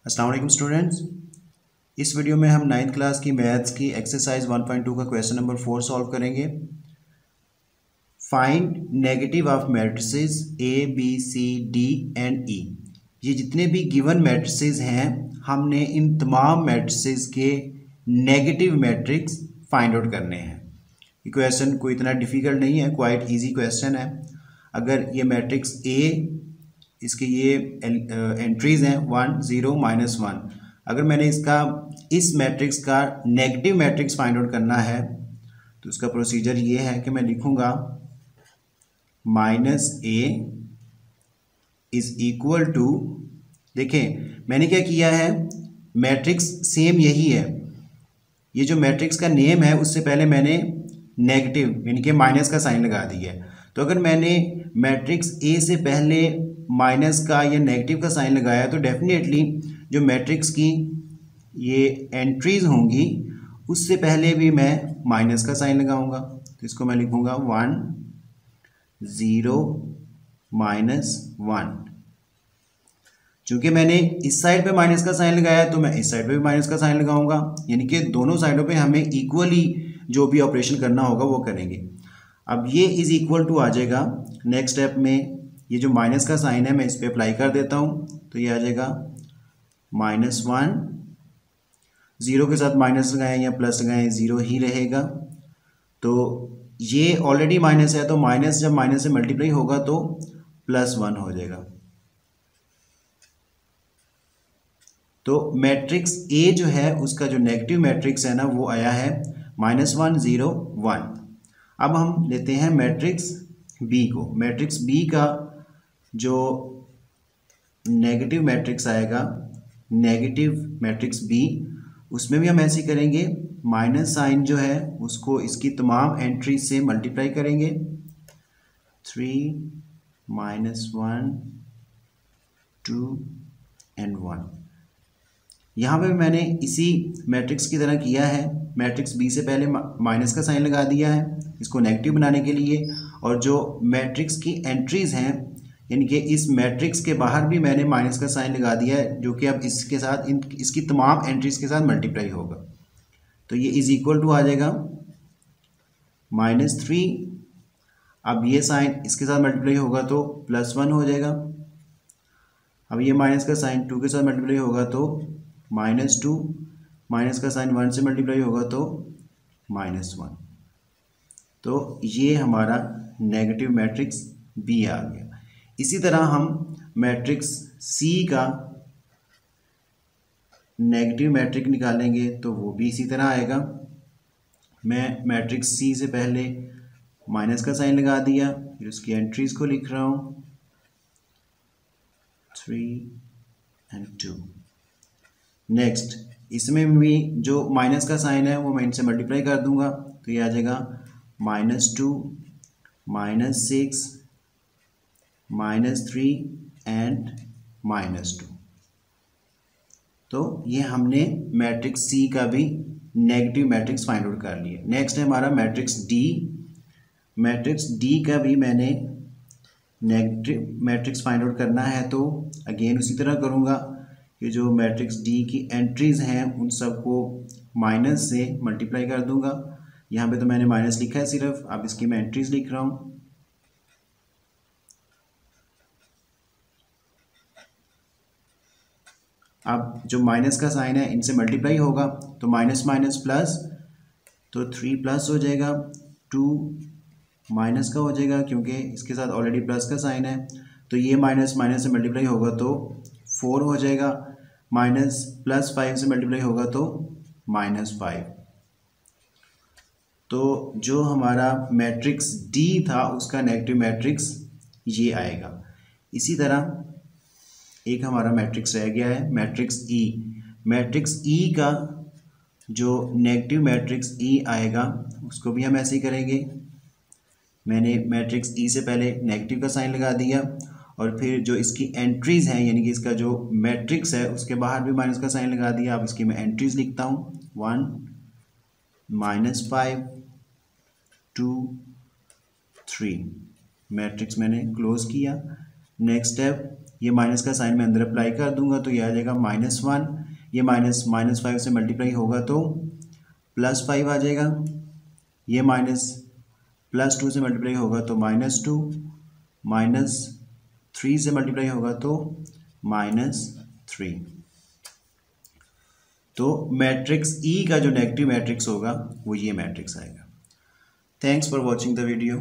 अस्सलाम वालेकुम स्टूडेंट्स। इस वीडियो में हम 9th क्लास की मैथ्स की एक्सरसाइज 1.2 का क्वेश्चन नंबर 4 सॉल्व करेंगे। Find negative of matrices A B C D and E. ये जितने भी गिवन मैट्रिसेस हैं हमने इन तमाम मैट्रिसेस के नेगेटिव मैट्रिक्स फाइंड आउट करने हैं। ये क्वेश्चन कोई इतना डिफ़िकल्ट नहीं है, क्वाइट इजी क्वेश्चन है। अगर ये मैट्रिक्स ए, इसके ये एंट्रीज हैं 1 0 -1। अगर मैंने इस मैट्रिक्स का नेगेटिव मैट्रिक्स फाइंड आउट करना है तो उसका प्रोसीजर ये है कि मैं लिखूंगा -a इज इक्वल टू, देखें मैंने क्या किया है, मैट्रिक्स सेम यही है। ये जो मैट्रिक्स का नेम है उससे पहले मैंने नेगेटिव यानी कि माइनस का साइन लगा दिया है। तो अगर मैंने मैट्रिक्स ए से पहले माइनस का या नेगेटिव का साइन लगाया तो डेफिनेटली जो मैट्रिक्स की ये एंट्रीज होंगी उससे पहले भी मैं माइनस का साइन लगाऊंगा। तो इसको मैं लिखूंगा 1 0 -1। चूंकि मैंने इस साइड पे माइनस का साइन लगाया तो मैं इस साइड पे भी माइनस का साइन लगाऊंगा, यानी कि दोनों साइडों पे हमें इक्वली जो भी ऑपरेशन करना होगा वो करेंगे। अब ये इज इक्वल टू आ जाएगा, नेक्स्ट स्टेप में ये जो माइनस का साइन है मैं इस पर अप्लाई कर देता हूँ तो ये आ जाएगा -1। ज़ीरो के साथ माइनस लगाएं या प्लस लगाएं ज़ीरो ही रहेगा। तो ये ऑलरेडी माइनस है तो माइनस जब माइनस से मल्टीप्लाई होगा तो +1 हो जाएगा। तो मैट्रिक्स ए जो है उसका जो नेगेटिव मैट्रिक्स है ना वो आया है -1 0 1। अब हम लेते हैं मैट्रिक्स बी को। मैट्रिक्स बी का जो नेगेटिव मैट्रिक्स आएगा, नेगेटिव मैट्रिक्स बी, उसमें भी हम ऐसे करेंगे, माइनस साइन जो है उसको इसकी तमाम एंट्री से मल्टीप्लाई करेंगे। 3 -1 2 एंड 1। यहाँ पे मैंने इसी मैट्रिक्स की तरह किया है, मैट्रिक्स बी से पहले माइनस का साइन लगा दिया है इसको नेगेटिव बनाने के लिए, और जो मैट्रिक्स की एंट्रीज हैं यानी कि इस मैट्रिक्स के बाहर भी मैंने माइनस का साइन लगा दिया है जो कि अब इसके साथ इसकी तमाम एंट्रीज के साथ मल्टीप्लाई होगा। तो ये इज इक्वल टू आ जाएगा -3। अब ये साइन इसके साथ मल्टीप्लाई होगा तो +1 हो जाएगा। अब ये माइनस का साइन 2 के साथ मल्टीप्लाई होगा तो -2, माइनस का साइन 1 से मल्टीप्लाई होगा तो -1। तो ये हमारा नेगेटिव मैट्रिक्स बी आ गया। इसी तरह हम मैट्रिक्स सी का नेगेटिव मैट्रिक्स निकालेंगे तो वो भी इसी तरह आएगा। मैं मैट्रिक्स सी से पहले माइनस का साइन लगा दिया, फिर उसकी एंट्रीज को लिख रहा हूँ 3 और 2। नेक्स्ट इसमें भी जो माइनस का साइन है वो मैं इनसे मल्टीप्लाई कर दूंगा तो ये आ जाएगा -2 -6 -3 एंड -2। तो ये हमने मैट्रिक्स सी का भी नेगेटिव मैट्रिक्स फाइंड आउट कर लिया। नेक्स्ट है हमारा मैट्रिक्स डी। मैट्रिक्स डी का भी मैंने नेगेटिव मैट्रिक्स फाइंड आउट करना है तो अगेन उसी तरह करूँगा कि जो मैट्रिक्स डी की एंट्रीज हैं उन सबको माइनस से मल्टीप्लाई कर दूंगा। यहाँ पे तो मैंने माइनस लिखा है सिर्फ, अब इसकी मैं एंट्रीज लिख रहा हूँ। अब जो माइनस का साइन है इनसे मल्टीप्लाई होगा तो माइनस माइनस प्लस, तो 3 प्लस हो जाएगा, 2 माइनस का हो जाएगा क्योंकि इसके साथ ऑलरेडी प्लस का साइन है, तो ये माइनस माइनस से मल्टीप्लाई होगा तो 4 हो जाएगा, माइनस +5 से मल्टीप्लाई होगा तो -5। तो जो हमारा मैट्रिक्स डी था उसका नेगेटिव मैट्रिक्स ये आएगा। इसी तरह एक हमारा मैट्रिक्स रह गया है मैट्रिक्स ई। मैट्रिक्स ई का जो नेगेटिव मैट्रिक्स ई आएगा उसको भी हम ऐसे ही करेंगे। मैंने मैट्रिक्स ई से पहले नेगेटिव का साइन लगा दिया और फिर जो इसकी एंट्रीज हैं यानी कि इसका जो मैट्रिक्स है उसके बाहर भी माइनस का साइन लगा दिया। अब इसकी मैं एंट्रीज लिखता हूँ 1 -5 2 3। मैट्रिक्स मैंने क्लोज किया। नेक्स्ट स्टेप, ये माइनस का साइन मैं अंदर अप्लाई कर दूंगा तो ये आ जाएगा -1, ये -5 से मल्टीप्लाई होगा तो +5 आ जाएगा, ये +2 से मल्टीप्लाई होगा तो -2, -3 से मल्टीप्लाई होगा तो -3। तो मैट्रिक्स ई का जो नेगेटिव मैट्रिक्स होगा वो ये मैट्रिक्स आएगा। Thanks for watching the video.